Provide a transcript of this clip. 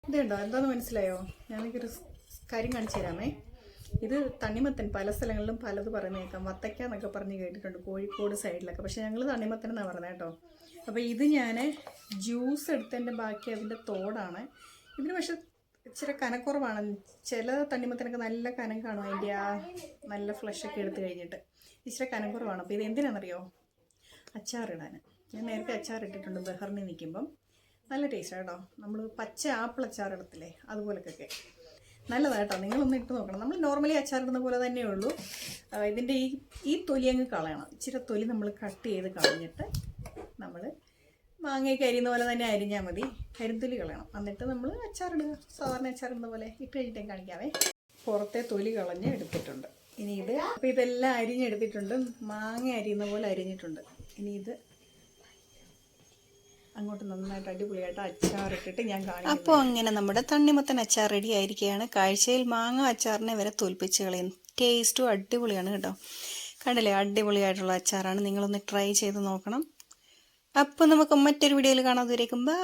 ഇതുണ്ടോ എന്താന്ന് മനസ്സിലായോ? ഞാനൊരു കാര്യം കാണിച്ചു തരാമേ. ഇത് തണ്ണിമത്തൻ പല സ്ഥലങ്ങളിലും പലത് പറയുന്നത് കേൾക്കാം. വത്തക്ക എന്നൊക്കെ പറഞ്ഞ് കേട്ടിട്ടുണ്ട് കോഴിക്കോട് സൈഡിലൊക്കെ. പക്ഷേ ഞങ്ങൾ തണ്ണിമത്തൻ എന്നാണ് പറയുന്നത് കേട്ടോ. അപ്പോൾ ഇത് ഞാൻ ജ്യൂസ് എടുത്തതിൻ്റെ ബാക്കി അതിൻ്റെ തോടാണ്. ഇതിന് പക്ഷെ ഇച്ചിരി കനക്കുറവാണ്. ചില തണ്ണിമത്തനൊക്കെ നല്ല കനം കാണും, അതിൻ്റെ ആ നല്ല ഫ്ലഷൊക്കെ എടുത്ത് കഴിഞ്ഞിട്ട്. ഇച്ചിരി കനക്കുറവാണ്. അപ്പോൾ ഇത് എന്തിനാണെന്നറിയോ? അച്ചാറിടാൻ. ഞാൻ നേരത്തെ അച്ചാറിട്ടിട്ടുണ്ട് ബഹറിന് നിൽക്കുമ്പം. നല്ല ടേസ്റ്റാണ് കേട്ടോ. നമ്മൾ പച്ച ആപ്പിൾ അച്ചാറിടത്തില്ലേ, അതുപോലൊക്കെ നല്ലതാണ് കേട്ടോ. നിങ്ങളൊന്ന് ഇട്ട് നോക്കണം. നമ്മൾ നോർമലി അച്ചാറിടുന്ന പോലെ തന്നെയേ ഉള്ളൂ. ഇതിൻ്റെ ഈ തൊലി അങ്ങ് കളയണം. ഇച്ചിരി തൊലി നമ്മൾ കട്ട് ചെയ്ത് കളഞ്ഞിട്ട് നമ്മൾ മാങ്ങയൊക്കെ അരിയുന്ന പോലെ തന്നെ അരിഞ്ഞാൽ മതി. കരിന്തൊലി കളയണം. എന്നിട്ട് നമ്മൾ അച്ചാറിടുക, സാധാരണ അച്ചാറിടുന്ന പോലെ. ഇട്ട് കഴിഞ്ഞിട്ട് കാണിക്കാവേ. പുറത്തെ തൊലി കളഞ്ഞ് എടുത്തിട്ടുണ്ട്. ഇനി ഇത് അപ്പോൾ ഇതെല്ലാം അരിഞ്ഞെടുത്തിട്ടുണ്ട്. മാങ്ങ അരിയുന്ന പോലെ അരിഞ്ഞിട്ടുണ്ട്. ഇനി ഇത് അങ്ങോട്ട് നന്നായിട്ട് അടിപൊളിയായിട്ട് അച്ചാറിട്ടിട്ട് ഞാൻ കാണിക്കും. അപ്പോൾ അങ്ങനെ നമ്മുടെ തണ്ണിമത്തൻ അച്ചാർ റെഡി ആയിരിക്കുകയാണ്. കാഴ്ചയിൽ മാങ്ങ അച്ചാറിനെ വരെ തോൽപ്പിച്ച് കളയും. ടേസ്റ്റും അടിപൊളിയാണ് കേട്ടോ. കണ്ടില്ലേ, അടിപൊളിയായിട്ടുള്ള അച്ചാറാണ്. നിങ്ങളൊന്ന് ട്രൈ ചെയ്ത് നോക്കണം. അപ്പോൾ നമുക്ക് മറ്റൊരു വീഡിയോയിൽ കാണാം. ദൂരേക്കും ബൈ.